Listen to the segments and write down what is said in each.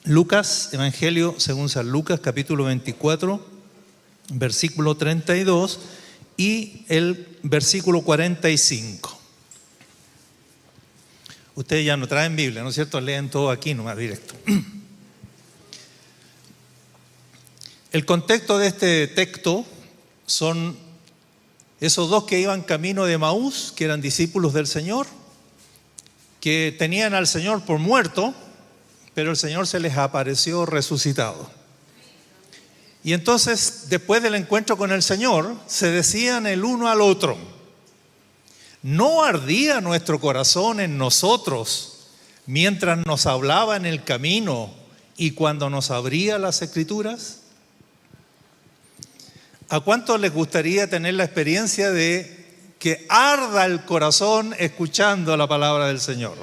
Lucas, Evangelio según San Lucas, capítulo 24, versículo 32 y el versículo 45. Ustedes ya no traen Biblia, ¿no es cierto? Leen todo aquí nomás directo. El contexto de este texto son esos dos que iban camino de Emaús, que eran discípulos del Señor, que tenían al Señor por muerto, pero el Señor se les apareció resucitado. Y entonces, después del encuentro con el Señor, se decían el uno al otro: ¿no ardía nuestro corazón en nosotros mientras nos hablaba en el camino y cuando nos abría las Escrituras? ¿A cuántos les gustaría tener la experiencia de que arda el corazón escuchando la palabra del Señor?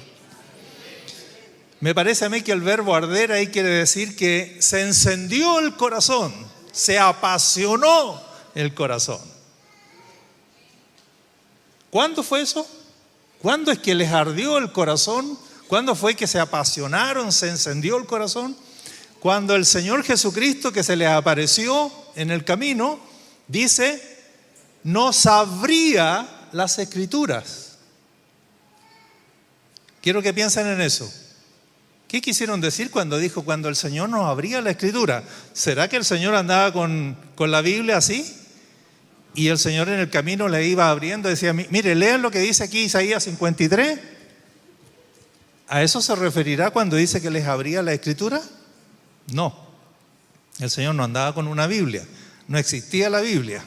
Me parece a mí que el verbo arder ahí quiere decir que se encendió el corazón, se apasionó el corazón. ¿Cuándo fue eso? ¿Cuándo es que les ardió el corazón? ¿Cuándo fue que se apasionaron, se encendió el corazón? Cuando el Señor Jesucristo, que se les apareció en el camino, dice, nos abría las Escrituras. Quiero que piensen en eso. ¿Qué quisieron decir cuando dijo, cuando el Señor nos abría la Escritura? ¿Será que el Señor andaba con la Biblia así? Y el Señor en el camino le iba abriendo y decía, mire, lean lo que dice aquí Isaías 53. ¿A eso se referirá cuando dice que les abría la Escritura? No. El Señor no andaba con una Biblia. No existía la Biblia.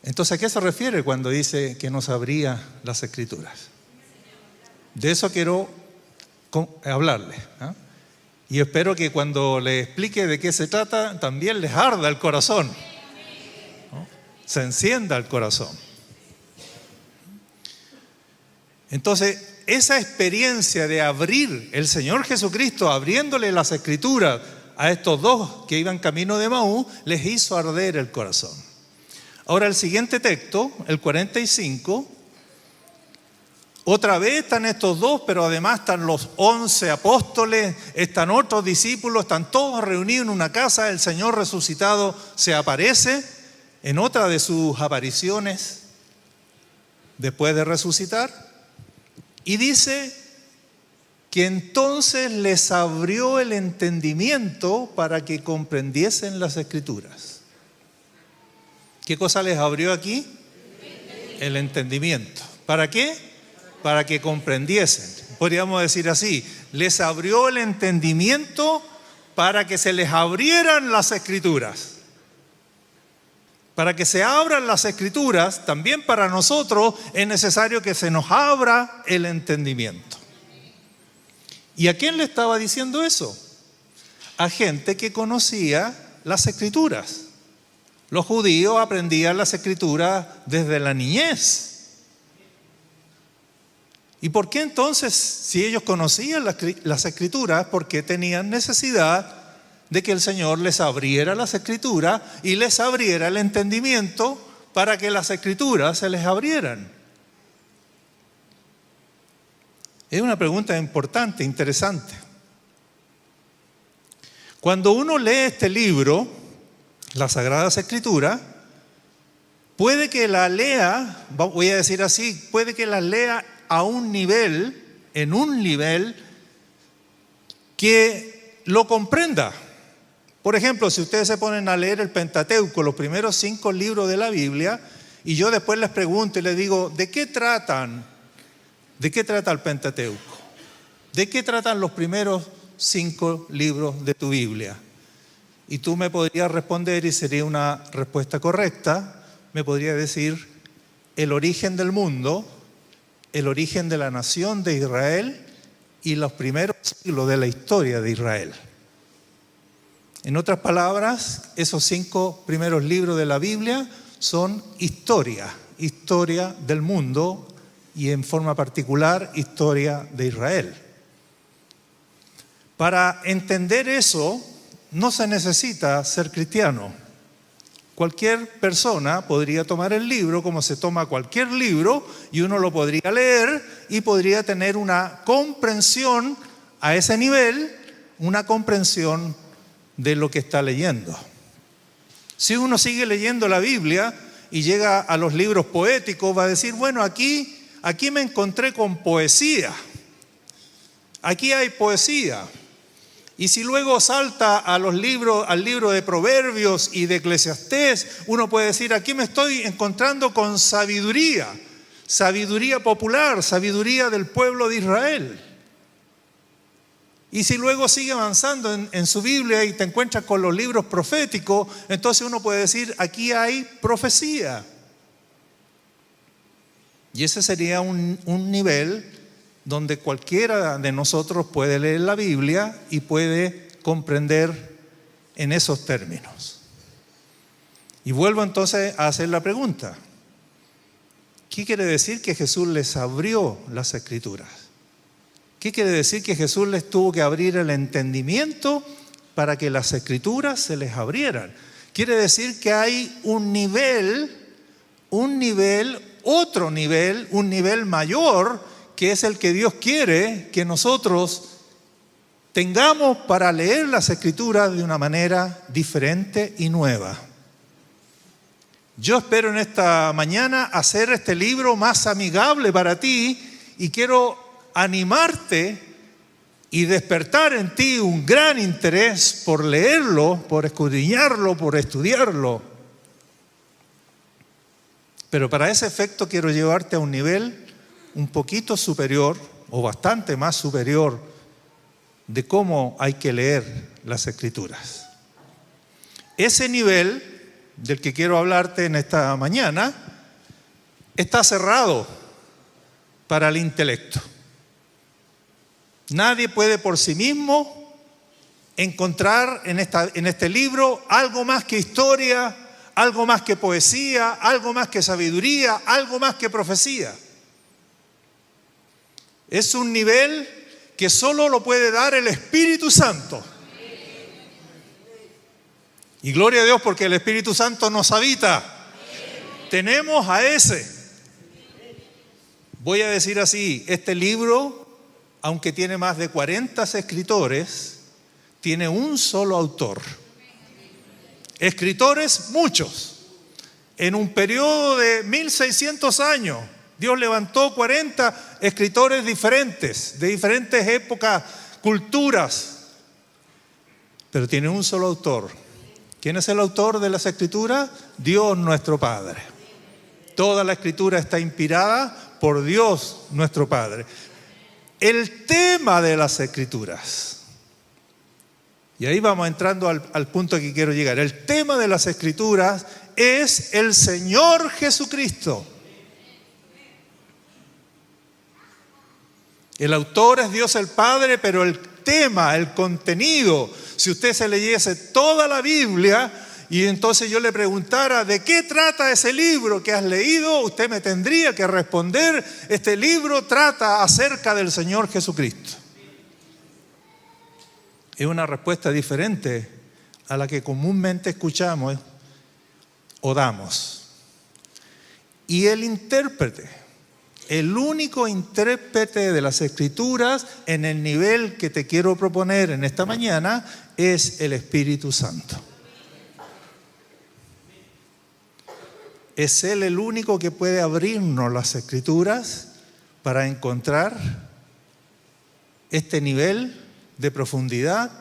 Entonces, ¿a qué se refiere cuando dice que nos abría las Escrituras? De eso quiero hablarles, ¿eh? Y espero que cuando les explique de qué se trata, también les arda el corazón, ¿no? Se encienda el corazón. Entonces, esa experiencia de abrir, el Señor Jesucristo abriéndole las Escrituras a estos dos que iban camino de Emaús, les hizo arder el corazón. Ahora el siguiente texto, el 45, otra vez están estos dos, pero además están los 11 apóstoles, están otros discípulos, están todos reunidos en una casa. El Señor resucitado se aparece en otra de sus apariciones después de resucitar y dice que entonces les abrió el entendimiento para que comprendiesen las Escrituras. ¿Qué cosa les abrió aquí? El entendimiento. ¿Para qué? Para que comprendiesen. Podríamos decir así, les abrió el entendimiento para que se les abrieran las Escrituras. Para que se abran las Escrituras, también para nosotros es necesario que se nos abra el entendimiento. ¿Y a quién le estaba diciendo eso? A gente que conocía las Escrituras. Los judíos aprendían las Escrituras desde la niñez. ¿Y por qué entonces, si ellos conocían las Escrituras, por qué tenían necesidad de que el Señor les abriera las Escrituras y les abriera el entendimiento para que las Escrituras se les abrieran? Es una pregunta importante, interesante. Cuando uno lee este libro, las Sagradas Escrituras, puede que la lea, voy a decir así, puede que la lea a un nivel, en un nivel que lo comprenda. Por ejemplo, si ustedes se ponen a leer el Pentateuco, los primeros 5 libros de la Biblia, y yo después les pregunto y les digo, ¿de qué tratan? ¿De qué trata el Pentateuco? ¿De qué tratan los primeros 5 libros de tu Biblia? Y tú me podrías responder, y sería una respuesta correcta, me podría decir el origen del mundo, el origen de la nación de Israel y los primeros siglos de la historia de Israel. En otras palabras, esos 5 primeros libros de la Biblia son historia del mundo y en forma particular historia de Israel. Para entender eso no se necesita ser cristiano. Cualquier persona podría tomar el libro como se toma cualquier libro y uno lo podría leer y podría tener una comprensión a ese nivel una comprensión de lo que está leyendo. Si uno sigue leyendo la Biblia y llega a los libros poéticos, va a decir, bueno, aquí me encontré con poesía. Aquí hay poesía. Y si luego salta al libro de Proverbios y de Eclesiastés, uno puede decir, aquí me estoy encontrando con sabiduría popular, sabiduría del pueblo de Israel. Y si luego sigue avanzando en su Biblia y te encuentras con los libros proféticos, entonces uno puede decir, aquí hay profecía. Y ese sería un nivel donde cualquiera de nosotros puede leer la Biblia y puede comprender en esos términos. Y vuelvo entonces a hacer la pregunta. ¿Qué quiere decir que Jesús les abrió las Escrituras? ¿Qué quiere decir que Jesús les tuvo que abrir el entendimiento para que las Escrituras se les abrieran? Quiere decir que hay un nivel mayor, que es el que Dios quiere que nosotros tengamos para leer las Escrituras de una manera diferente y nueva. Yo espero en esta mañana hacer este libro más amigable para ti y quiero animarte y despertar en ti un gran interés por leerlo, por escudriñarlo, por estudiarlo. Pero para ese efecto quiero llevarte a un nivel un poquito superior o bastante más superior de cómo hay que leer las Escrituras. Ese nivel del que quiero hablarte en esta mañana está cerrado para el intelecto. Nadie puede por sí mismo encontrar en este libro algo más que historia, algo más que poesía, algo más que sabiduría, algo más que profecía. Es un nivel que solo lo puede dar el Espíritu Santo. Y gloria a Dios porque el Espíritu Santo nos habita. Tenemos a ese. Voy a decir así, este libro, aunque tiene más de 40 escritores, tiene un solo autor. Escritores muchos. En un periodo de 1600 años, Dios levantó 40 escritores diferentes, de diferentes épocas, culturas, pero tiene un solo autor. ¿Quién es el autor de las Escrituras? Dios nuestro Padre. Toda la Escritura está inspirada por Dios nuestro Padre. El tema de las Escrituras, y ahí vamos entrando al punto que quiero llegar. El tema de las Escrituras es el Señor Jesucristo. El autor es Dios el Padre, pero el tema, el contenido, si usted se leyese toda la Biblia y entonces yo le preguntara ¿de qué trata ese libro que has leído? Usted me tendría que responder, este libro trata acerca del Señor Jesucristo. Es una respuesta diferente a la que comúnmente escuchamos o damos. Y el intérprete, el único intérprete de las Escrituras en el nivel que te quiero proponer en esta mañana es el Espíritu Santo. Es Él el único que puede abrirnos las Escrituras para encontrar este nivel de profundidad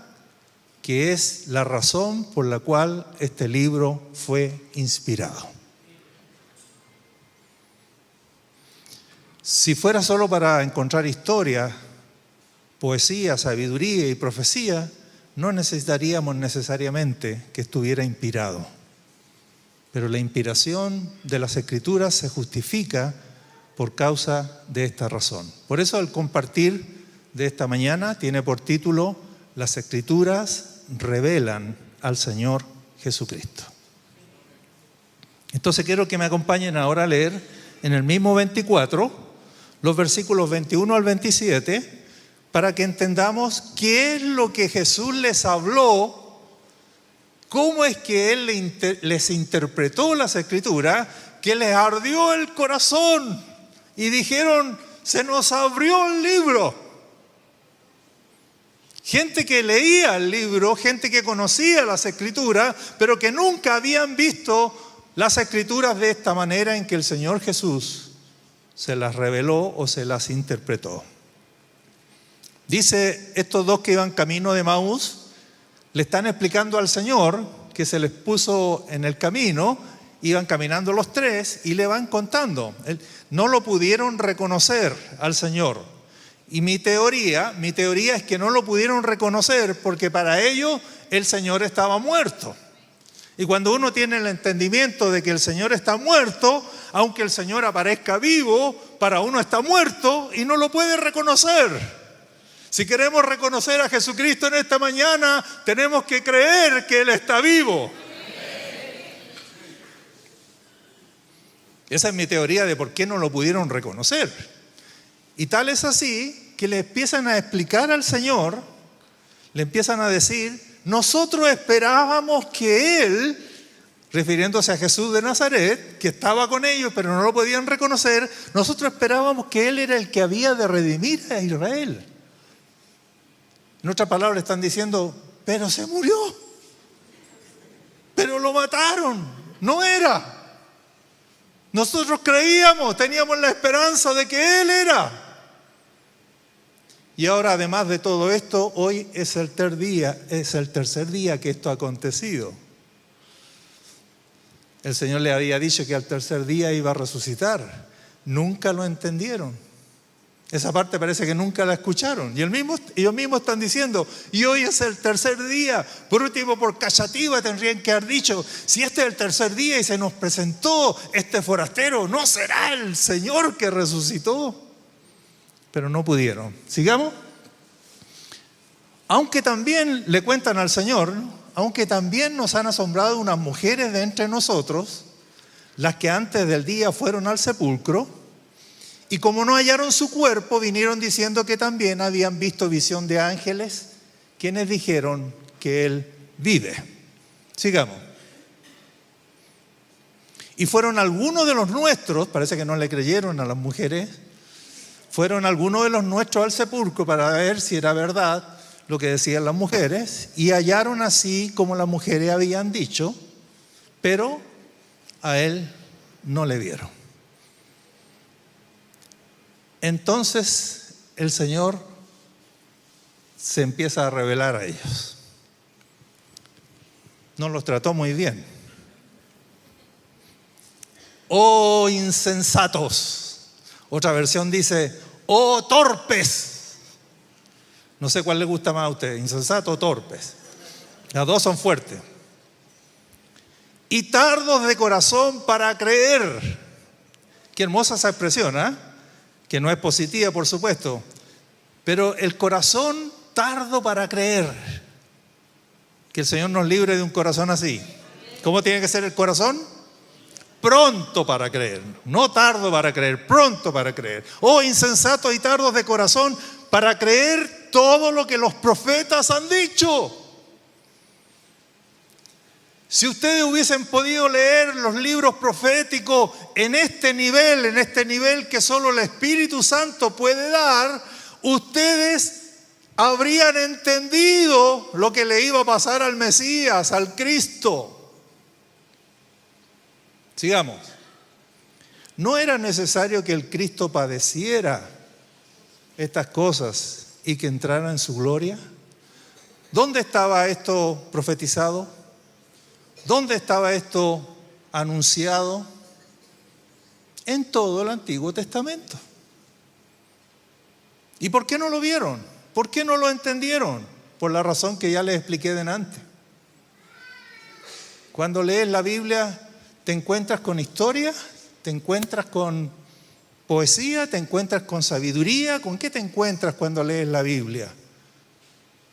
que es la razón por la cual este libro fue inspirado. Si fuera solo para encontrar historia, poesía, sabiduría y profecía, no necesitaríamos necesariamente que estuviera inspirado. Pero la inspiración de las Escrituras se justifica por causa de esta razón. Por eso el compartir de esta mañana tiene por título Las Escrituras revelan al Señor Jesucristo. Entonces quiero que me acompañen ahora a leer en el mismo 24 los versículos 21 al 27 para que entendamos qué es lo que Jesús les habló, cómo es que Él les interpretó las Escrituras, que les ardió el corazón y dijeron, se nos abrió el libro. Gente que leía el libro, gente que conocía las Escrituras, pero que nunca habían visto las Escrituras de esta manera en que el Señor Jesús se las reveló o se las interpretó. Dice, estos dos que iban camino de Emaús, le están explicando al Señor que se les puso en el camino, iban caminando los tres y le van contando. No lo pudieron reconocer al Señor. Y mi teoría es que no lo pudieron reconocer porque para ellos el Señor estaba muerto. Y cuando uno tiene el entendimiento de que el Señor está muerto, aunque el Señor aparezca vivo, para uno está muerto y no lo puede reconocer. Si queremos reconocer a Jesucristo en esta mañana, tenemos que creer que Él está vivo. Esa es mi teoría de por qué no lo pudieron reconocer. Y tal es así que le empiezan a explicar al Señor, le empiezan a decir, nosotros esperábamos que Él, refiriéndose a Jesús de Nazaret, que estaba con ellos pero no lo podían reconocer, nosotros esperábamos que Él era el que había de redimir a Israel. En otras palabras están diciendo, pero se murió, pero lo mataron, no era. Nosotros creíamos, teníamos la esperanza de que Él era. Y ahora, además de todo esto, hoy es el tercer día que esto ha acontecido. El Señor le había dicho que al tercer día iba a resucitar. Nunca lo entendieron. Esa parte parece que nunca la escucharon. Y ellos mismos están diciendo, y hoy es el tercer día. Por último, por callativa tendrían que haber dicho, si este es el tercer día y se nos presentó este forastero, ¿no será el Señor que resucitó? Pero no pudieron. Sigamos. Aunque también le cuentan al Señor, aunque también nos han asombrado unas mujeres de entre nosotros, las que antes del día fueron al sepulcro, y como no hallaron su cuerpo, vinieron diciendo que también habían visto visión de ángeles, quienes dijeron que Él vive. Sigamos. Y fueron algunos de los nuestros, parece que no le creyeron a las mujeres, fueron algunos de los nuestros al sepulcro para ver si era verdad lo que decían las mujeres, y hallaron así como las mujeres habían dicho, pero a Él no le vieron. Entonces el Señor se empieza a revelar a ellos. No los trató muy bien. ¡Oh insensatos! Otra versión dice, ¡oh torpes! No sé cuál le gusta más a usted, insensato o torpes. Las dos son fuertes. Y tardos de corazón para creer. Qué hermosa esa expresión, ¿eh? Que no es positiva, por supuesto, pero el corazón tardo para creer. Que el Señor nos libre de un corazón así. ¿Cómo tiene que ser el corazón? Pronto para creer, no tardo para creer, pronto para creer. Oh insensatos y tardos de corazón para creer todo lo que los profetas han dicho. Si ustedes hubiesen podido leer los libros proféticos en este nivel que solo el Espíritu Santo puede dar, ustedes habrían entendido lo que le iba a pasar al Mesías, al Cristo. Sigamos. ¿No era necesario que el Cristo padeciera estas cosas y que entrara en su gloria? ¿Dónde estaba esto profetizado? ¿Dónde estaba esto anunciado? En todo el Antiguo Testamento. ¿Y por qué no lo vieron? ¿Por qué no lo entendieron? Por la razón que ya les expliqué delante. Cuando lees la Biblia, te encuentras con historia, te encuentras con poesía, te encuentras con sabiduría. ¿Con qué te encuentras cuando lees la Biblia?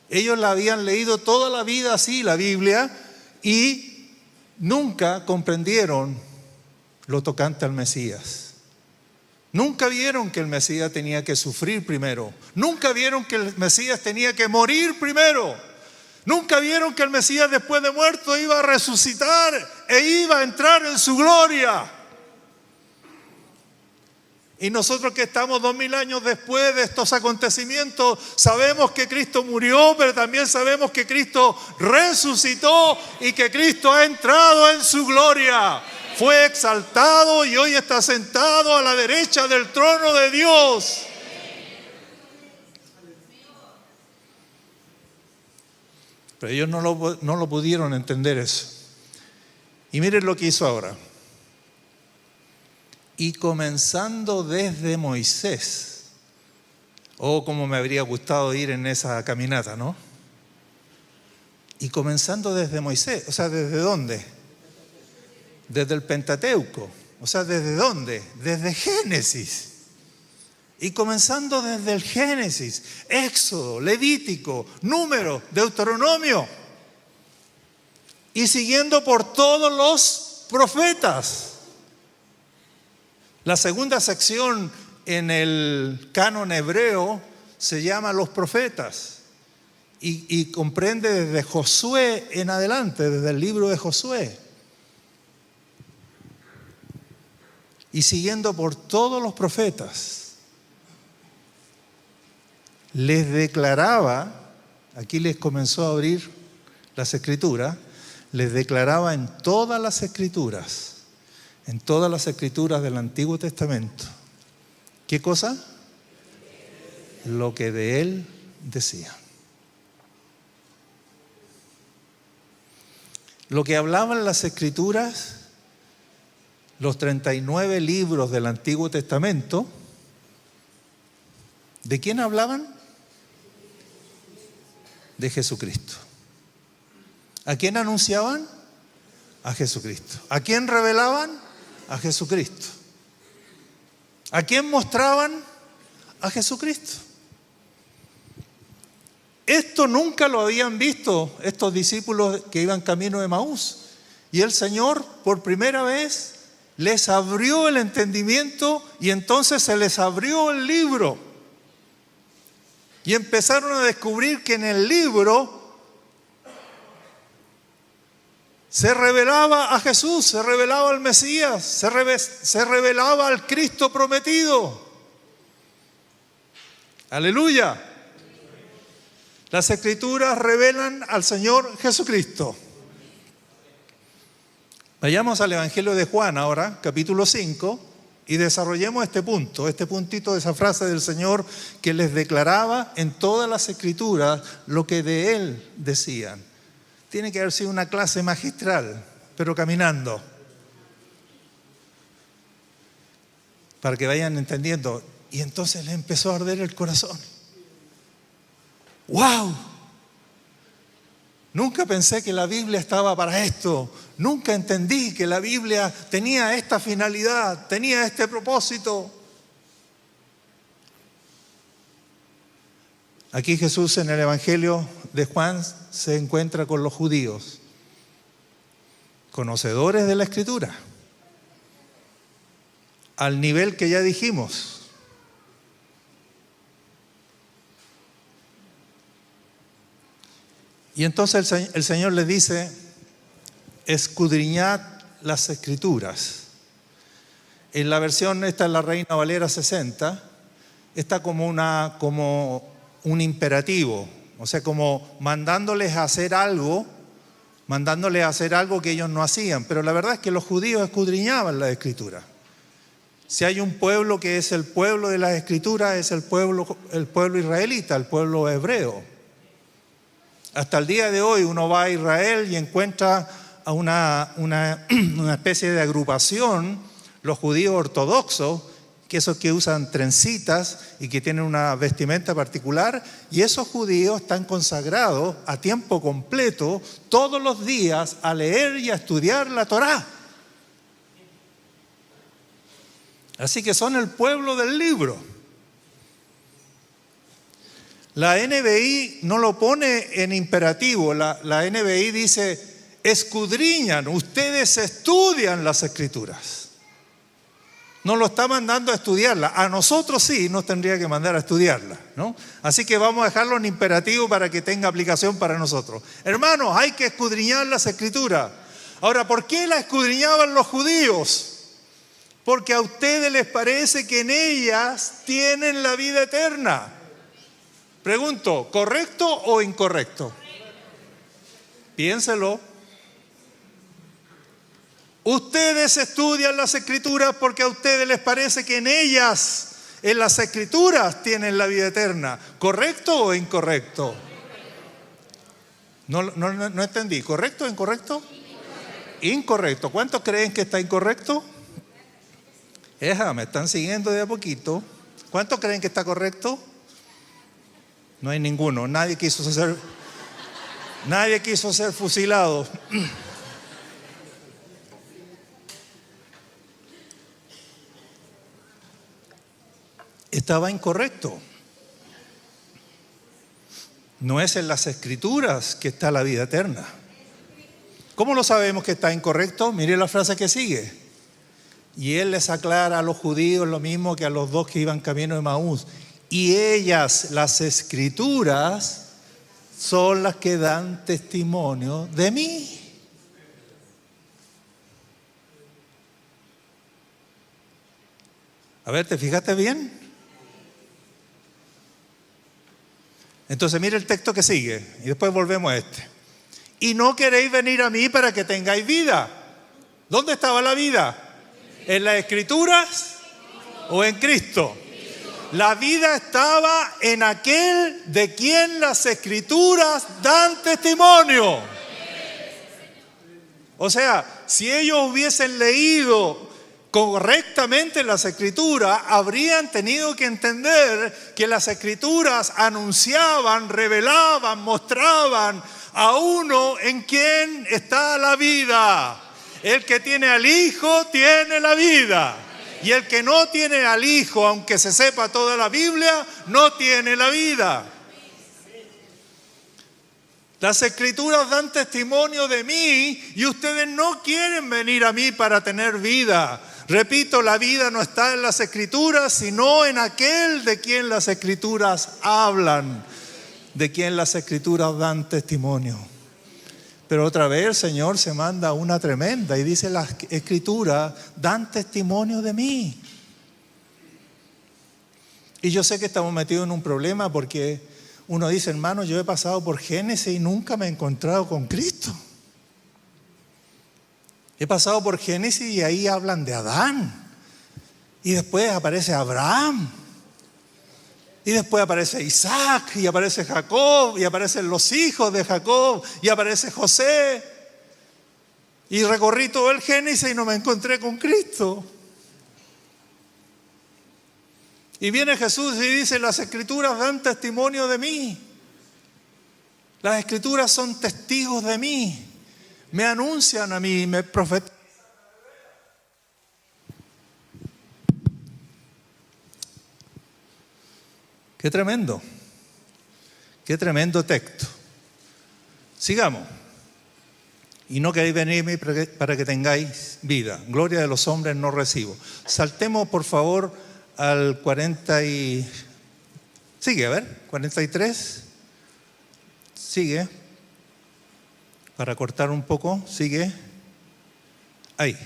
Ellos la habían leído toda la vida así, la Biblia, y nunca comprendieron lo tocante al Mesías. Nunca vieron que el Mesías tenía que sufrir primero. Nunca vieron que el Mesías tenía que morir primero. Nunca vieron que el Mesías después de muerto iba a resucitar e iba a entrar en su gloria. Y nosotros que estamos 2000 años después de estos acontecimientos, sabemos que Cristo murió, pero también sabemos que Cristo resucitó y que Cristo ha entrado en su gloria. Fue exaltado y hoy está sentado a la derecha del trono de Dios. Pero ellos no lo pudieron entender eso. Y miren lo que hizo ahora. Y comenzando desde Moisés, como me habría gustado ir en esa caminata, ¿no? Y comenzando desde Moisés, o sea, ¿desde dónde? Desde el Pentateuco, o sea, ¿desde dónde? Desde Génesis. Y comenzando desde el Génesis, Éxodo, Levítico, Número, Deuteronomio, y siguiendo por todos los profetas. La segunda sección en el canon hebreo se llama los profetas y comprende desde Josué en adelante, desde el libro de Josué. Y siguiendo por todos los profetas, les declaraba, aquí les comenzó a abrir las escrituras, les declaraba en todas las escrituras del Antiguo Testamento. ¿Qué cosa? Lo que de él decía. Lo que hablaban las escrituras, los 39 libros del Antiguo Testamento, ¿de quién hablaban? De Jesucristo. ¿A quién anunciaban? A Jesucristo. ¿A quién revelaban? A Jesucristo. ¿A quién mostraban? A Jesucristo. Esto nunca lo habían visto estos discípulos que iban camino de Emaús. Y el Señor, por primera vez, les abrió el entendimiento y entonces se les abrió el libro. Y empezaron a descubrir que en el libro se revelaba a Jesús, se revelaba al Mesías, se revelaba al Cristo prometido. Aleluya. Las Escrituras revelan al Señor Jesucristo. Vayamos al Evangelio de Juan ahora, capítulo 5, y desarrollemos este punto, este puntito de esa frase del Señor que les declaraba en todas las Escrituras lo que de Él decían. Tiene que haber sido una clase magistral, pero caminando. Para que vayan entendiendo. Y entonces les empezó a arder el corazón. ¡Wow! Nunca pensé que la Biblia estaba para esto. Nunca entendí que la Biblia tenía esta finalidad, tenía este propósito. Aquí Jesús en el Evangelio de Juan se encuentra con los judíos, conocedores de la Escritura, al nivel que ya dijimos. Y entonces el Señor les dice, escudriñad las Escrituras. En la versión, esta es la Reina Valera 60, está como un imperativo, o sea, como mandándoles a hacer algo que ellos no hacían. Pero la verdad es que los judíos escudriñaban la Escritura. Si hay un pueblo que es el pueblo de las Escrituras, es el pueblo israelita, el pueblo hebreo. Hasta el día de hoy uno va a Israel y encuentra a una especie de agrupación, los judíos ortodoxos, que esos que usan trencitas y que tienen una vestimenta particular, y esos judíos están consagrados a tiempo completo todos los días a leer y a estudiar la Torá. Así que son el pueblo del libro. La NBI no lo pone en imperativo, la NBI dice, escudriñan, ustedes estudian las Escrituras. No lo está mandando a estudiarla, a nosotros sí nos tendría que mandar a estudiarla, ¿no? Así que vamos a dejarlo en imperativo para que tenga aplicación para nosotros. Hermanos, hay que escudriñar las Escrituras. Ahora, ¿por qué la escudriñaban los judíos? porque a ustedes les parece que en ellas tienen la vida eterna. Pregunto, ¿correcto o incorrecto? Piénselo. Ustedes estudian las Escrituras porque a ustedes les parece que en ellas, en las Escrituras, tienen la vida eterna. ¿Correcto o incorrecto? No entendí. ¿Correcto o incorrecto? Incorrecto. ¿Cuántos creen que está incorrecto? Me están siguiendo de a poquito. ¿Cuántos creen que está correcto? No hay ninguno. Nadie quiso ser fusilado. Estaba incorrecto. No es en las Escrituras que está la vida eterna. ¿Cómo lo sabemos que está incorrecto? Mire la frase que sigue. Y él les aclara a los judíos lo mismo que a los dos que iban camino de Emaús. Y ellas, las Escrituras, son las que dan testimonio de mí. A ver, ¿te fijaste bien? Entonces mire el texto que sigue y después volvemos a este. Y no queréis venir a mí para que tengáis vida. ¿Dónde estaba la vida? ¿En las Escrituras o en Cristo? La vida estaba en aquel de quien las Escrituras dan testimonio. O sea, si ellos hubiesen leído correctamente las Escrituras, habrían tenido que entender que las Escrituras anunciaban, revelaban, mostraban a uno en quien está la vida. El que tiene al Hijo tiene la vida. Y el que no tiene al Hijo, aunque se sepa toda la Biblia, no tiene la vida. Las Escrituras dan testimonio de mí y ustedes no quieren venir a mí para tener vida. Repito, la vida no está en las Escrituras, sino en aquel de quien las Escrituras hablan, de quien las Escrituras dan testimonio. Pero otra vez el Señor se manda una tremenda y dice: las Escrituras dan testimonio de mí. Y yo sé que estamos metidos en un problema porque uno dice: hermano, yo he pasado por Génesis y nunca me he encontrado con Cristo. He pasado por Génesis y ahí hablan de Adán. Y después aparece Abraham. Y después aparece Isaac, y aparece Jacob, y aparecen los hijos de Jacob, y aparece José. Y recorrí todo el Génesis y no me encontré con Cristo. Y viene Jesús y dice: las Escrituras dan testimonio de mí. Las Escrituras son testigos de mí. Me anuncian a mí, me profetizan. Qué tremendo texto. Sigamos. Y no queréis venirme para que tengáis vida. Gloria de los hombres no recibo. Saltemos por favor al 40 y... Sigue, a ver, 43. Sigue. Para cortar un poco, sigue. Ahí.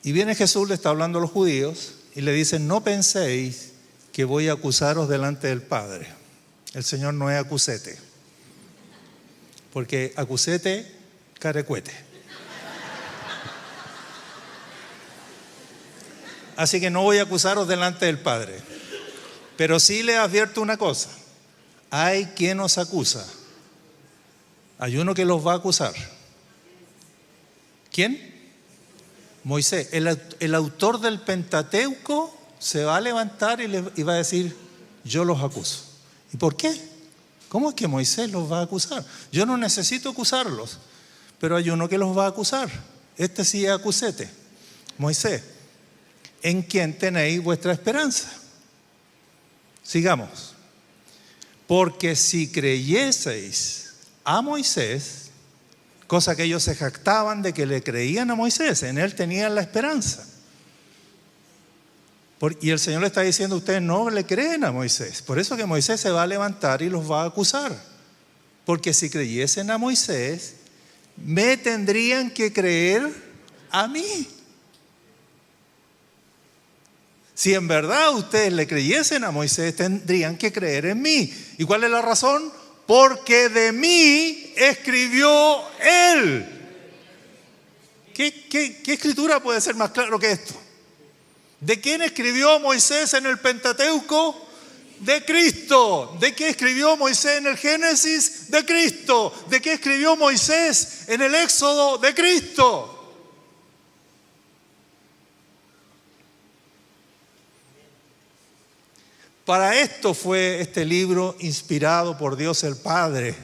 Y viene Jesús, le está hablando a los judíos y le dice: no penséis que voy a acusaros delante del Padre. El Señor no es acusete. Porque acusete, carecuete. Así que no voy a acusaros delante del Padre. Pero sí les advierto una cosa: hay quien os acusa. Hay uno que los va a acusar. ¿Quién? Moisés. El autor del Pentateuco se va a levantar y va a decir: yo los acuso. ¿Y por qué? ¿Cómo es que Moisés los va a acusar? Yo no necesito acusarlos, pero hay uno que los va a acusar. Este sí es acusete, Moisés, en quien tenéis vuestra esperanza. Sigamos. Porque si creyeseis a Moisés, cosa que ellos se jactaban de que le creían a Moisés, en él tenían la esperanza. Y el Señor le está diciendo: ustedes no le creen a Moisés. Por eso que Moisés se va a levantar y los va a acusar. Porque si creyesen a Moisés, me tendrían que creer a mí. Si en verdad ustedes le creyesen a Moisés, tendrían que creer en mí. ¿Y cuál es la razón? Porque de mí escribió él. ¿Qué escritura puede ser más claro que esto? ¿De quién escribió Moisés en el Pentateuco? De Cristo. ¿De qué escribió Moisés en el Génesis? De Cristo. ¿De qué escribió Moisés en el Éxodo? De Cristo. Para esto fue este libro inspirado por Dios el Padre,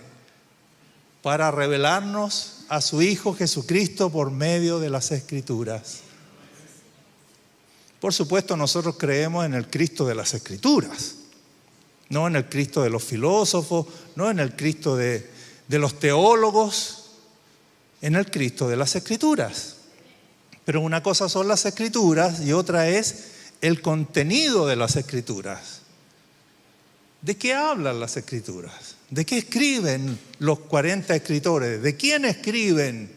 para revelarnos a su Hijo Jesucristo por medio de las Escrituras. Por supuesto, nosotros creemos en el Cristo de las Escrituras, no en el Cristo de los filósofos, no en el Cristo de los teólogos, en el Cristo de las Escrituras. Pero una cosa son las Escrituras y otra es el contenido de las Escrituras. ¿De qué hablan las Escrituras? ¿De qué escriben los 40 escritores? ¿De quién escriben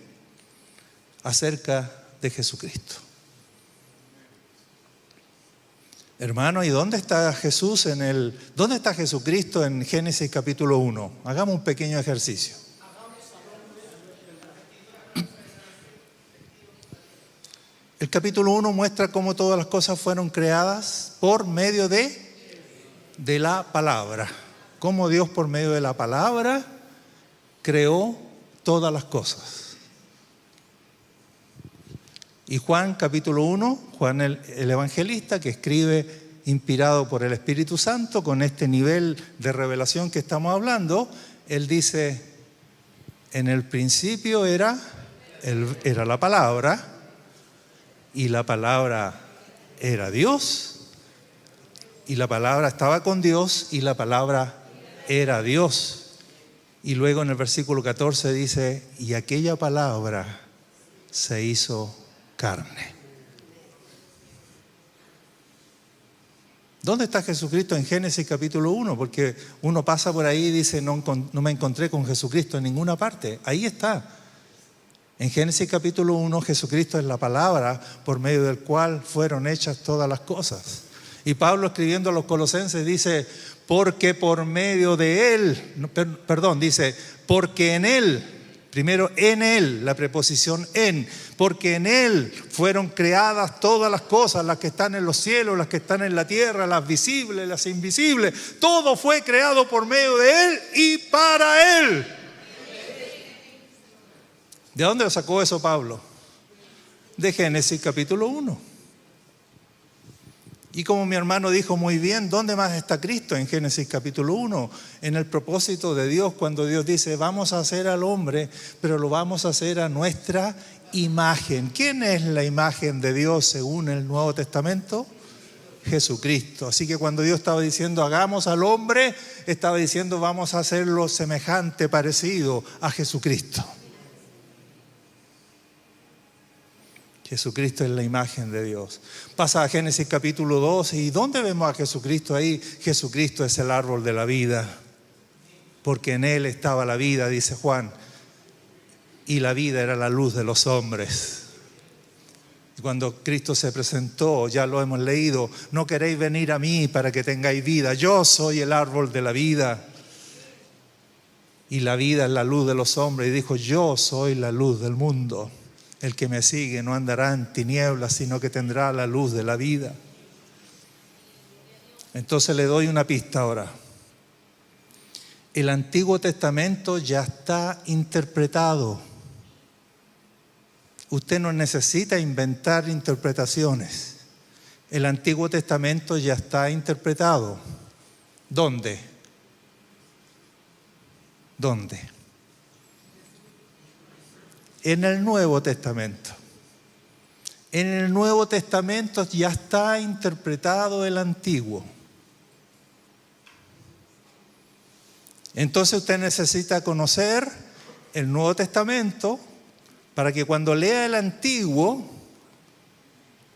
acerca de Jesucristo? Hermano, ¿y dónde está Jesús dónde está Jesucristo en Génesis capítulo 1? Hagamos un pequeño ejercicio. El capítulo 1 muestra cómo todas las cosas fueron creadas por medio de la palabra. Cómo Dios por medio de la palabra creó todas las cosas. Y Juan capítulo 1, Juan el evangelista, que escribe inspirado por el Espíritu Santo, con este nivel de revelación que estamos hablando, él dice: en el principio era la palabra, y la palabra era Dios, y la palabra estaba con Dios, y la palabra era Dios. Y luego en el versículo 14 dice: y aquella palabra se hizo carne. ¿Dónde está Jesucristo en Génesis capítulo 1? Porque uno pasa por ahí y dice: no me encontré con Jesucristo en ninguna parte. Ahí está. En Génesis capítulo 1, Jesucristo es la palabra por medio del cual fueron hechas todas las cosas. Y Pablo, escribiendo a los Colosenses, dice: porque por medio de él, dice, porque en él, primero en él, la preposición en, porque en él fueron creadas todas las cosas, las que están en los cielos, las que están en la tierra, las visibles, las invisibles. Todo fue creado por medio de él y para él. ¿De dónde lo sacó eso Pablo? De Génesis capítulo 1. Y como mi hermano dijo muy bien, ¿dónde más está Cristo? En Génesis capítulo 1, en el propósito de Dios, cuando Dios dice: vamos a hacer al hombre, pero lo vamos a hacer a nuestra imagen. ¿Quién es la imagen de Dios según el Nuevo Testamento? Jesucristo. Así que cuando Dios estaba diciendo hagamos al hombre, estaba diciendo vamos a hacerlo semejante, parecido a Jesucristo. Jesucristo es la imagen de Dios. Pasa a Génesis capítulo 2, ¿y dónde vemos a Jesucristo ahí? Jesucristo es el árbol de la vida, porque en él estaba la vida, dice Juan, y la vida era la luz de los hombres. Cuando Cristo se presentó, ya lo hemos leído: no queréis venir a mí para que tengáis vida, yo soy el árbol de la vida, y la vida es la luz de los hombres. Y dijo: yo soy la luz del mundo. El que me sigue no andará en tinieblas, sino que tendrá la luz de la vida. Entonces le doy una pista ahora. El Antiguo Testamento ya está interpretado. Usted no necesita inventar interpretaciones. El Antiguo Testamento ya está interpretado. ¿Dónde? ¿Dónde? En el Nuevo Testamento. En el Nuevo Testamento ya está interpretado el Antiguo. Entonces usted necesita conocer el Nuevo Testamento para que cuando lea el Antiguo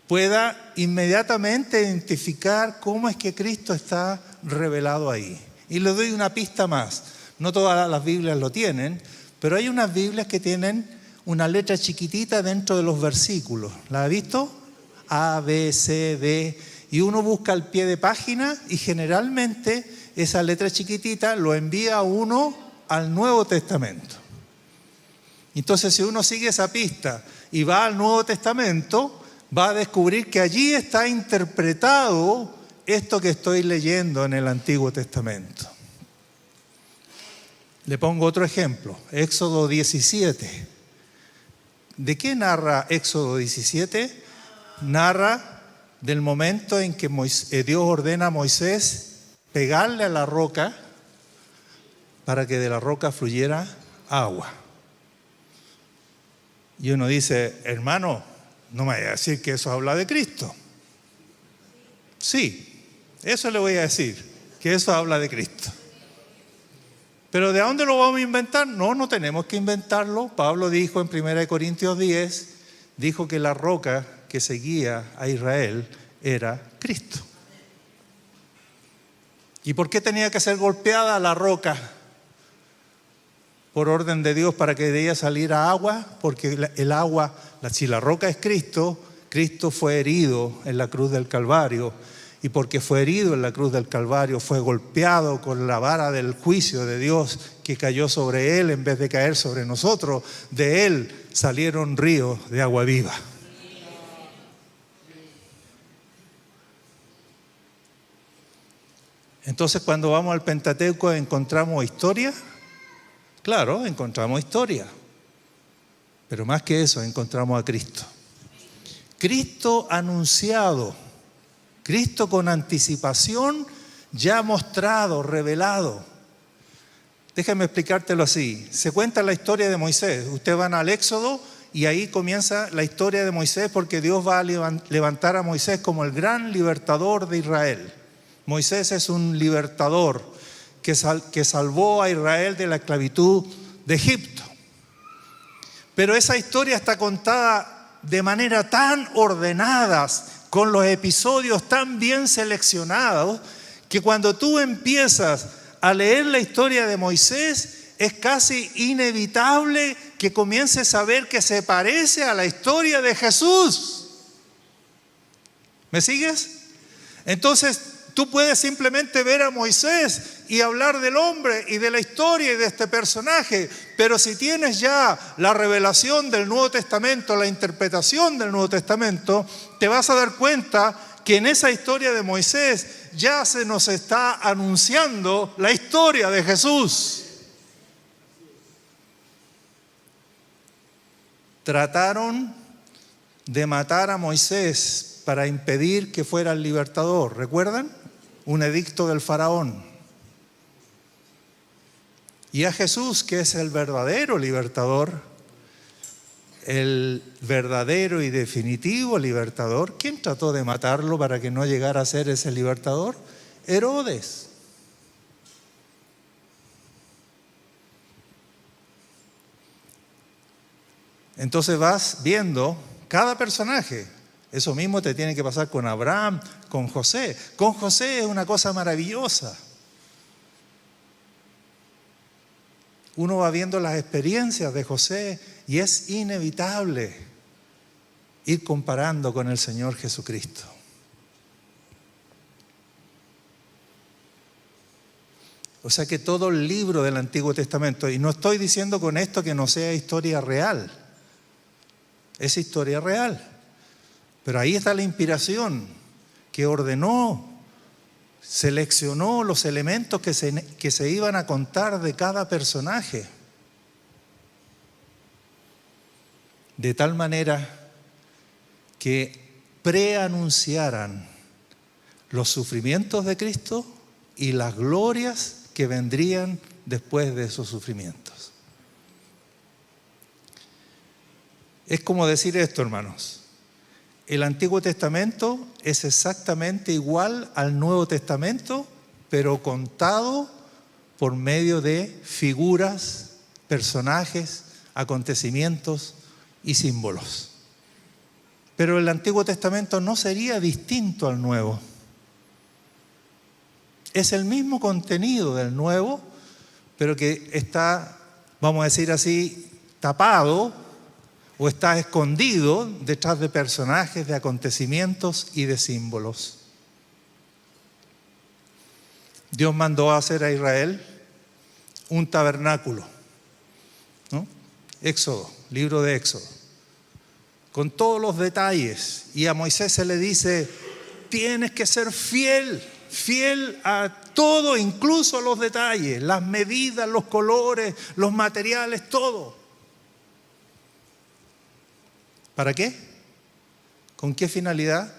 pueda inmediatamente identificar cómo es que Cristo está revelado ahí. Y le doy una pista más. No todas las Biblias lo tienen, pero hay unas Biblias que tienen una letra chiquitita dentro de los versículos. ¿La ha visto? A, B, C, D. y uno busca al pie de página y generalmente esa letra chiquitita lo envía a uno al Nuevo Testamento. Entonces, si uno sigue esa pista y va al Nuevo Testamento, va a descubrir que allí está interpretado esto que estoy leyendo en el Antiguo Testamento. Le pongo otro ejemplo, Éxodo 17. ¿De qué narra Éxodo 17? Narra del momento en que Dios ordena a Moisés pegarle a la roca para que de la roca fluyera agua. Y uno dice, hermano, no me vaya a decir que eso habla de Cristo. Sí, eso le voy a decir, que eso habla de Cristo. ¿Pero de dónde lo vamos a inventar? No tenemos que inventarlo. Pablo dijo en 1 Corintios 10, dijo que la roca que seguía a Israel era Cristo. ¿Y por qué tenía que ser golpeada la roca? Por orden de Dios para que de ella saliera agua, porque el agua, si la roca es Cristo, Cristo fue herido en la cruz del Calvario, y porque fue herido en la cruz del Calvario, fue golpeado con la vara del juicio de Dios que cayó sobre él en vez de caer sobre nosotros. De él salieron ríos de agua viva. Entonces, cuando vamos al Pentateuco, ¿encontramos historia? Claro, encontramos historia. Pero más que eso, encontramos a Cristo. Cristo anunciado, Cristo con anticipación, ya mostrado, revelado. Déjame explicártelo así. Se cuenta la historia de Moisés. Ustedes van al Éxodo y ahí comienza la historia de Moisés, porque Dios va a levantar a Moisés como el gran libertador de Israel. Moisés es un libertador que salvó a Israel de la esclavitud de Egipto. Pero esa historia está contada de manera tan ordenada, con los episodios tan bien seleccionados, que cuando tú empiezas a leer la historia de Moisés, es casi inevitable que comiences a ver que se parece a la historia de Jesús. ¿Me sigues? Entonces, tú puedes simplemente ver a Moisés y hablar del hombre y de la historia y de este personaje, pero si tienes ya la revelación del Nuevo Testamento, la interpretación del Nuevo Testamento, te vas a dar cuenta que en esa historia de Moisés ya se nos está anunciando la historia de Jesús. Trataron de matar a Moisés para impedir que fuera el libertador, ¿recuerdan? Un edicto del faraón. Y a Jesús, que es el verdadero libertador, el verdadero y definitivo libertador, ¿quién trató de matarlo para que no llegara a ser ese libertador? Herodes. Entonces vas viendo cada personaje. Eso mismo te tiene que pasar con Abraham, con José. Con José es una cosa maravillosa. Uno va viendo las experiencias de José y es inevitable ir comparando con el Señor Jesucristo. O sea que todo el libro del Antiguo Testamento, y no estoy diciendo con esto que no sea historia real, es historia real. Pero ahí está la inspiración que ordenó, seleccionó los elementos que se iban a contar de cada personaje. De tal manera que preanunciaran los sufrimientos de Cristo y las glorias que vendrían después de esos sufrimientos. Es como decir esto, hermanos. El Antiguo Testamento es exactamente igual al Nuevo Testamento, pero contado por medio de figuras, personajes, acontecimientos y símbolos. Pero el Antiguo Testamento no sería distinto al Nuevo. Es el mismo contenido del Nuevo, pero que está, vamos a decir así, tapado o está escondido detrás de personajes, de acontecimientos y de símbolos. Dios mandó a hacer a Israel un tabernáculo, ¿no? Éxodo, libro de Éxodo, con todos los detalles. Y a Moisés se le dice: tienes que ser fiel a todo, incluso a los detalles, las medidas, los colores, los materiales, todo. ¿Para qué? ¿Con qué finalidad?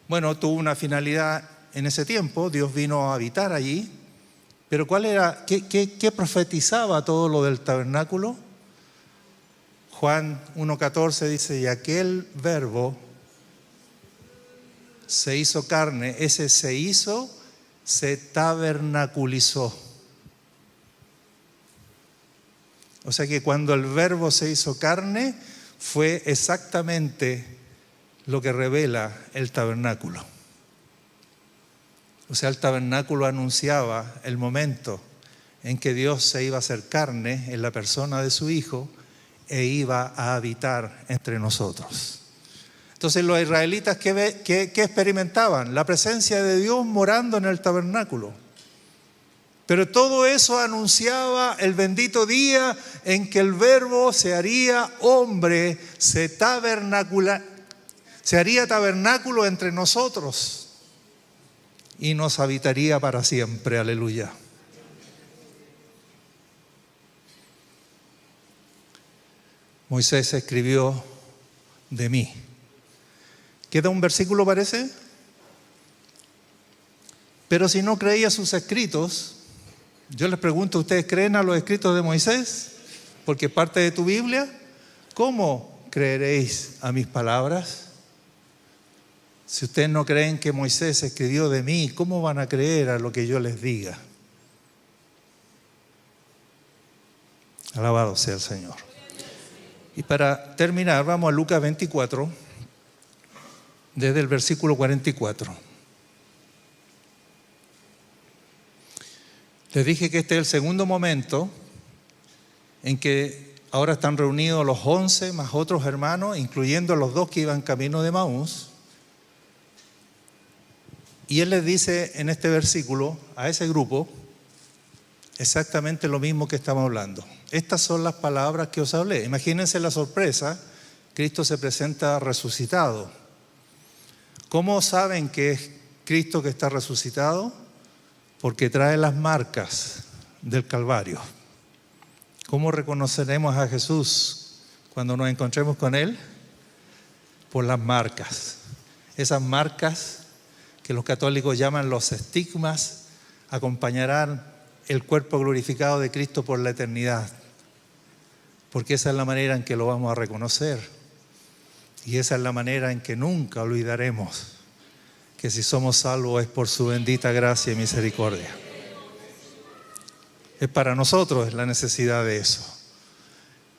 Bueno, tuvo una finalidad en ese tiempo. Dios vino a habitar allí. Pero ¿cuál era? ¿Qué profetizaba todo lo del tabernáculo? Juan 1:14 dice: y aquel verbo se hizo carne. Ese se hizo, se tabernaculizó. O sea que cuando el verbo se hizo carne, fue exactamente lo que revela el tabernáculo. O sea, el tabernáculo anunciaba el momento en que Dios se iba a hacer carne en la persona de su Hijo e iba a habitar entre nosotros. Entonces los israelitas, ¿qué experimentaban? La presencia de Dios morando en el tabernáculo. Pero todo eso anunciaba el bendito día en que el Verbo se haría hombre, se haría tabernáculo entre nosotros y nos habitaría para siempre. Aleluya. Moisés escribió de mí. ¿Queda un versículo, parece? Pero si no creía sus escritos, yo les pregunto: ¿ustedes creen a los escritos de Moisés? Porque es parte de tu Biblia. ¿Cómo creeréis a mis palabras? Si ustedes no creen que Moisés escribió de mí, ¿cómo van a creer a lo que yo les diga? Alabado sea el Señor. Y para terminar, vamos a Lucas 24, desde el versículo 44. Les dije que este es el segundo momento en que ahora están reunidos los 11 más otros hermanos, incluyendo los 2 que iban camino de Emaús. Y él les dice en este versículo a ese grupo exactamente lo mismo que estamos hablando. Estas son las palabras que os hablé. Imagínense la sorpresa: Cristo se presenta resucitado. ¿Cómo saben que es Cristo que está resucitado? Porque trae las marcas del Calvario. ¿Cómo reconoceremos a Jesús cuando nos encontremos con Él? Por las marcas. Esas marcas que los católicos llaman los estigmas acompañarán el cuerpo glorificado de Cristo por la eternidad. Porque esa es la manera en que lo vamos a reconocer. Y esa es la manera en que nunca olvidaremos que si somos salvos es por su bendita gracia y misericordia. Es para nosotros la necesidad de eso.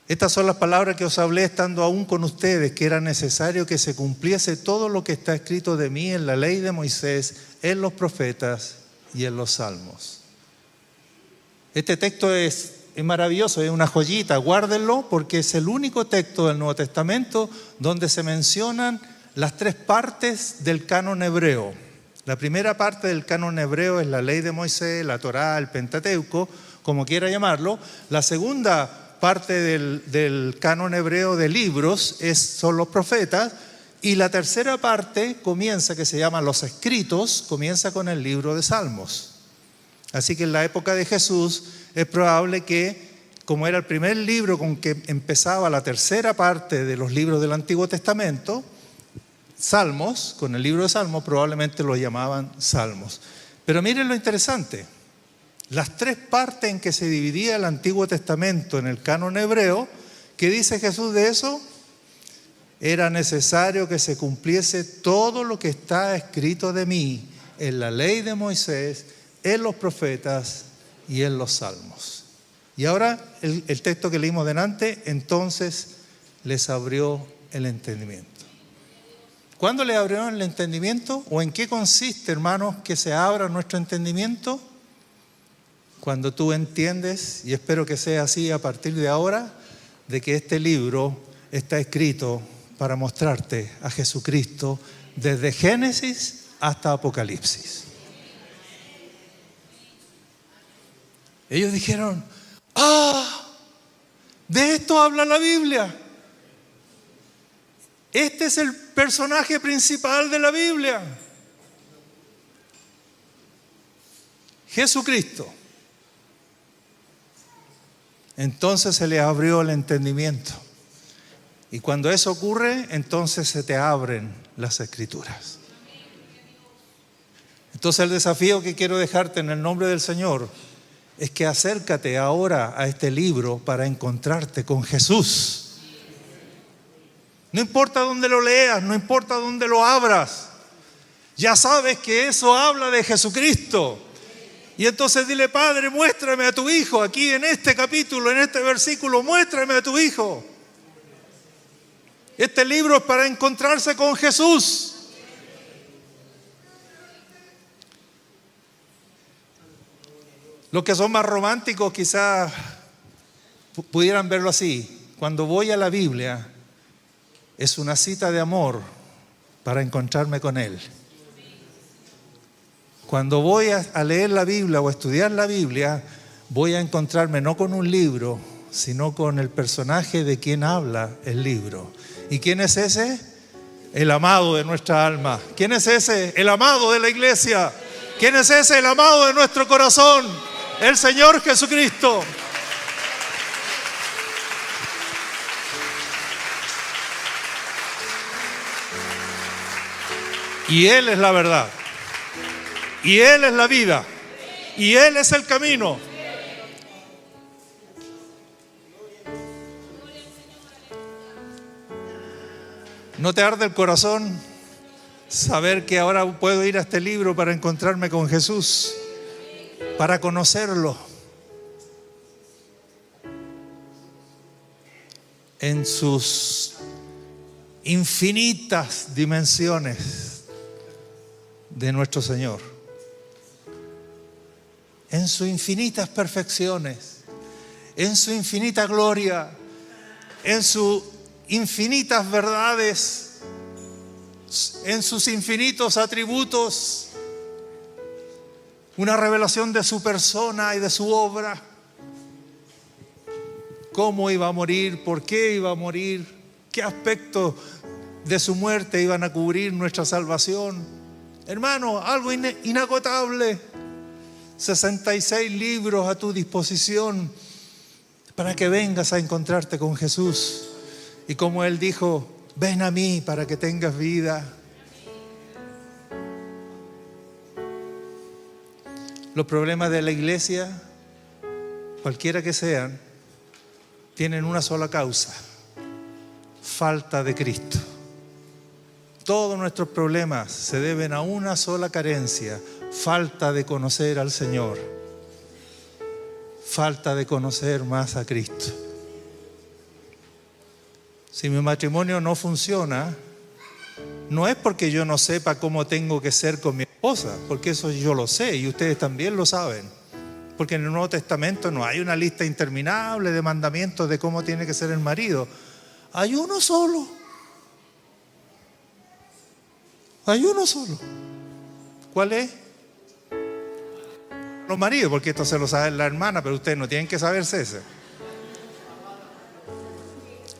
Estas son las palabras que os hablé estando aún con ustedes, que era necesario que se cumpliese todo lo que está escrito de mí en la ley de Moisés, en los profetas y en los salmos. Este texto es maravilloso, es una joyita, guárdenlo, porque es el único texto del Nuevo Testamento donde se mencionan las 3 partes del canon hebreo. La primera parte del canon hebreo es la ley de Moisés, la Torá, el Pentateuco, como quiera llamarlo. La segunda parte del canon hebreo de libros son los profetas. Y la tercera parte comienza, que se llama los escritos, comienza con el libro de Salmos. Así que en la época de Jesús es probable que, como era el primer libro con que empezaba la tercera parte de los libros del Antiguo Testamento, Salmos, con el libro de Salmos probablemente lo llamaban Salmos. Pero miren lo interesante: las 3 partes en que se dividía el Antiguo Testamento en el canon hebreo, ¿qué dice Jesús de eso? Era necesario que se cumpliese todo lo que está escrito de mí en la ley de Moisés, en los profetas y en los salmos. Y ahora el texto que leímos delante: entonces les abrió el entendimiento. ¿Cuándo le abrió el entendimiento? ¿O en qué consiste, hermanos, que se abra nuestro entendimiento? Cuando tú entiendes, y espero que sea así a partir de ahora, de que este libro está escrito para mostrarte a Jesucristo desde Génesis hasta Apocalipsis. Ellos dijeron: ¡ah! De esto habla la Biblia. Este es el personaje principal de la Biblia. Jesucristo. Entonces se les abrió el entendimiento. Y cuando eso ocurre, entonces se te abren las Escrituras. Entonces el desafío que quiero dejarte en el nombre del Señor es que acércate ahora a este libro para encontrarte con Jesús. No importa dónde lo leas, no importa dónde lo abras, ya sabes que eso habla de Jesucristo. Y entonces dile: Padre, muéstrame a tu Hijo aquí en este capítulo, en este versículo, muéstrame a tu Hijo. Este libro es para encontrarse con Jesús. Los que son más románticos quizás pudieran verlo así: cuando voy a la Biblia, es una cita de amor para encontrarme con Él. Cuando voy a leer la Biblia o a estudiar la Biblia, voy a encontrarme no con un libro, sino con el personaje de quien habla el libro. ¿Y quién es ese? El amado de nuestra alma. ¿Quién es ese? El amado de la iglesia. ¿Quién es ese? El amado de nuestro corazón. El Señor Jesucristo. Y Él es la verdad. Y Él es la vida. Y Él es el camino. ¿No te arde el corazón saber que ahora puedo ir a este libro para encontrarme con Jesús? Para conocerlo en sus infinitas dimensiones de nuestro Señor, en sus infinitas perfecciones, en su infinita gloria, en sus infinitas verdades, en sus infinitos atributos, una revelación de su persona y de su obra. ¿Cómo iba a morir? ¿Por qué iba a morir? ¿Qué aspectos de su muerte iban a cubrir nuestra salvación? Hermano, algo inagotable. 66 libros a tu disposición para que vengas a encontrarte con Jesús. Y como Él dijo: ven a mí para que tengas vida. Los problemas de la iglesia, cualquiera que sean, tienen una sola causa: falta de Cristo. Todos nuestros problemas se deben a una sola carencia: falta de conocer al Señor, falta de conocer más a Cristo. Si mi matrimonio no funciona, no es porque yo no sepa cómo tengo que ser con mi esposa, porque eso yo lo sé y ustedes también lo saben. Porque en el Nuevo Testamento no hay una lista interminable de mandamientos de cómo tiene que ser el marido. Hay uno solo. Hay uno solo. ¿Cuál es? Los maridos, porque esto se lo sabe la hermana, pero ustedes no tienen que saberse ese.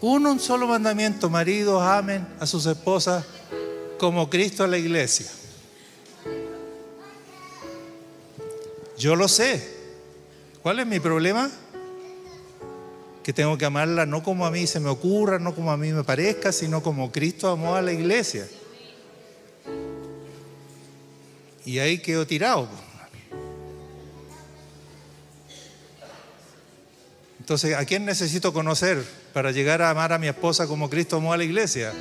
Un solo mandamiento: maridos, amen a sus esposas como Cristo a la iglesia. Yo lo sé. ¿Cuál es mi problema? Que tengo que amarla no como a mí se me ocurra, no como a mí me parezca, sino como Cristo amó a la iglesia. Y ahí quedo tirado. Entonces, ¿a quién necesito conocer para llegar a amar a mi esposa como Cristo amó a la iglesia?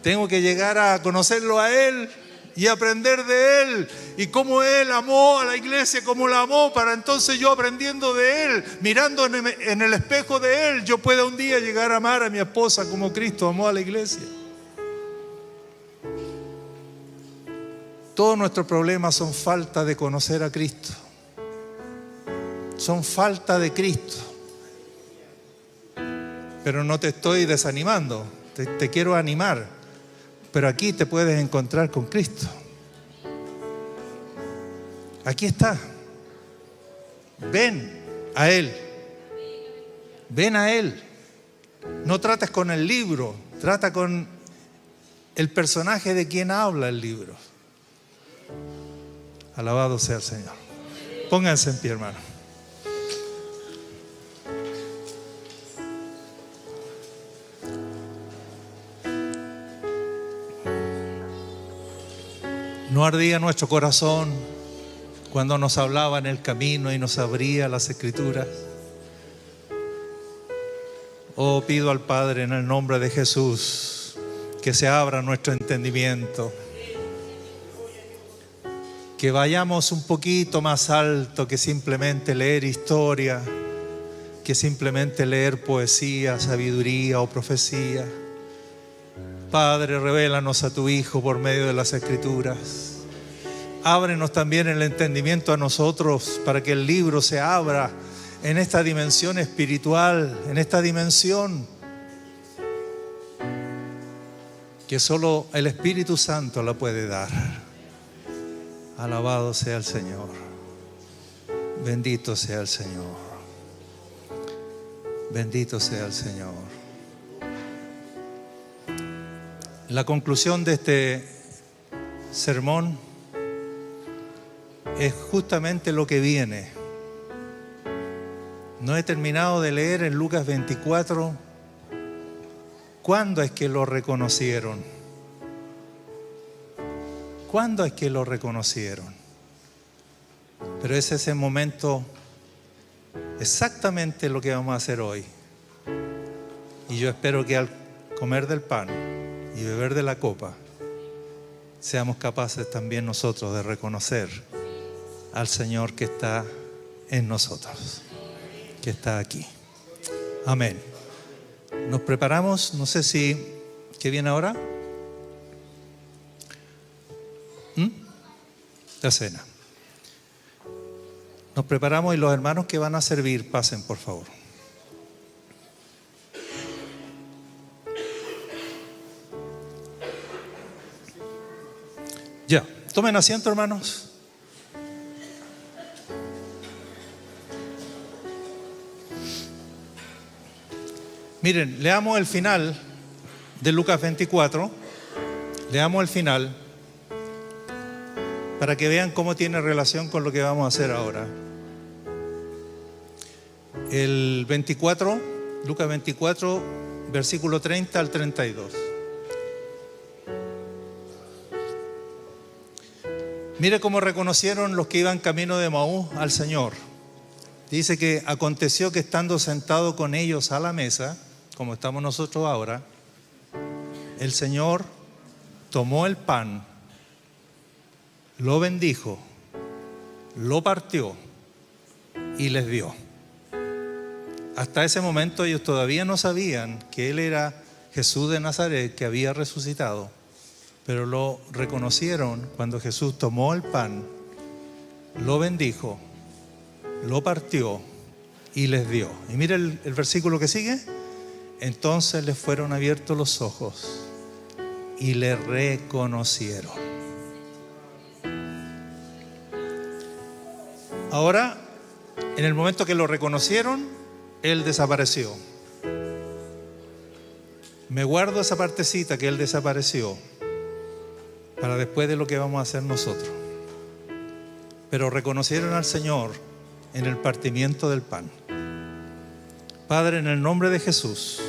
Tengo que llegar a conocerlo a Él y aprender de Él y cómo Él amó a la iglesia, cómo la amó, para entonces yo, aprendiendo de Él, mirando en el espejo de Él, yo pueda un día llegar a amar a mi esposa como Cristo amó a la iglesia. Todos nuestros problemas son falta de conocer a Cristo, son falta de Cristo. Pero no te estoy desanimando, te quiero animar. Pero aquí te puedes encontrar con Cristo. Aquí está. Ven. a Él. Ven a Él. No trates con el libro, trata con el personaje de quien habla el libro. Alabado sea el Señor. Pónganse en pie, hermano. ¿No ardía nuestro corazón cuando nos hablaba en el camino y nos abría las Escrituras? Oh, pido al Padre en el nombre de Jesús que se abra nuestro entendimiento, que vayamos un poquito más alto que simplemente leer historia, que simplemente leer poesía, sabiduría o profecía. Padre, revélanos a tu Hijo por medio de las Escrituras. Ábrenos también el entendimiento a nosotros para que el libro se abra en esta dimensión espiritual, en esta dimensión que solo el Espíritu Santo la puede dar. Alabado sea el Señor. Bendito sea el Señor. Bendito sea el Señor. La conclusión de este sermón es justamente lo que viene. No he terminado de leer en Lucas 24 cuándo es que lo reconocieron. ¿Cuándo es que lo reconocieron? Pero es ese momento exactamente lo que vamos a hacer hoy. Y yo espero que al comer del pan y beber de la copa seamos capaces también nosotros de reconocer al Señor que está en nosotros, que está aquí. Amén. Nos preparamos, no sé si, ¿qué viene ahora? La cena. Nos preparamos y los hermanos que van a servir, pasen por favor. Ya, tomen asiento, hermanos. Miren, leamos el final de Lucas 24. Leamos el final para que vean cómo tiene relación con lo que vamos a hacer ahora. El 24, Lucas 24, versículo 30 al 32. Mire cómo reconocieron los que iban camino de Emaús al Señor. Dice que aconteció que estando sentado con ellos a la mesa, como estamos nosotros ahora, el Señor tomó el pan, lo bendijo, lo partió y les dio. Hasta ese momento ellos todavía no sabían que Él era Jesús de Nazaret, que había resucitado. Pero lo reconocieron cuando Jesús tomó el pan, lo bendijo, lo partió y les dio. Y mire el versículo que sigue. Entonces les fueron abiertos los ojos y le reconocieron. Ahora, en el momento que lo reconocieron, Él desapareció. Me guardo esa partecita que Él desapareció para después de lo que vamos a hacer nosotros. Pero reconocieron al Señor en el partimiento del pan. Padre, en el nombre de Jesús,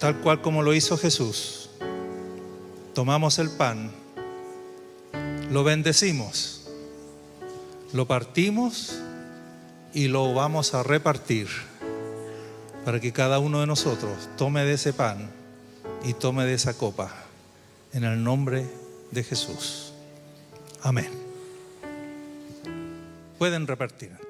tal cual como lo hizo Jesús, tomamos el pan, lo bendecimos, lo partimos y lo vamos a repartir para que cada uno de nosotros tome de ese pan y tome de esa copa. En el nombre de Jesús. Amén. Pueden repartir.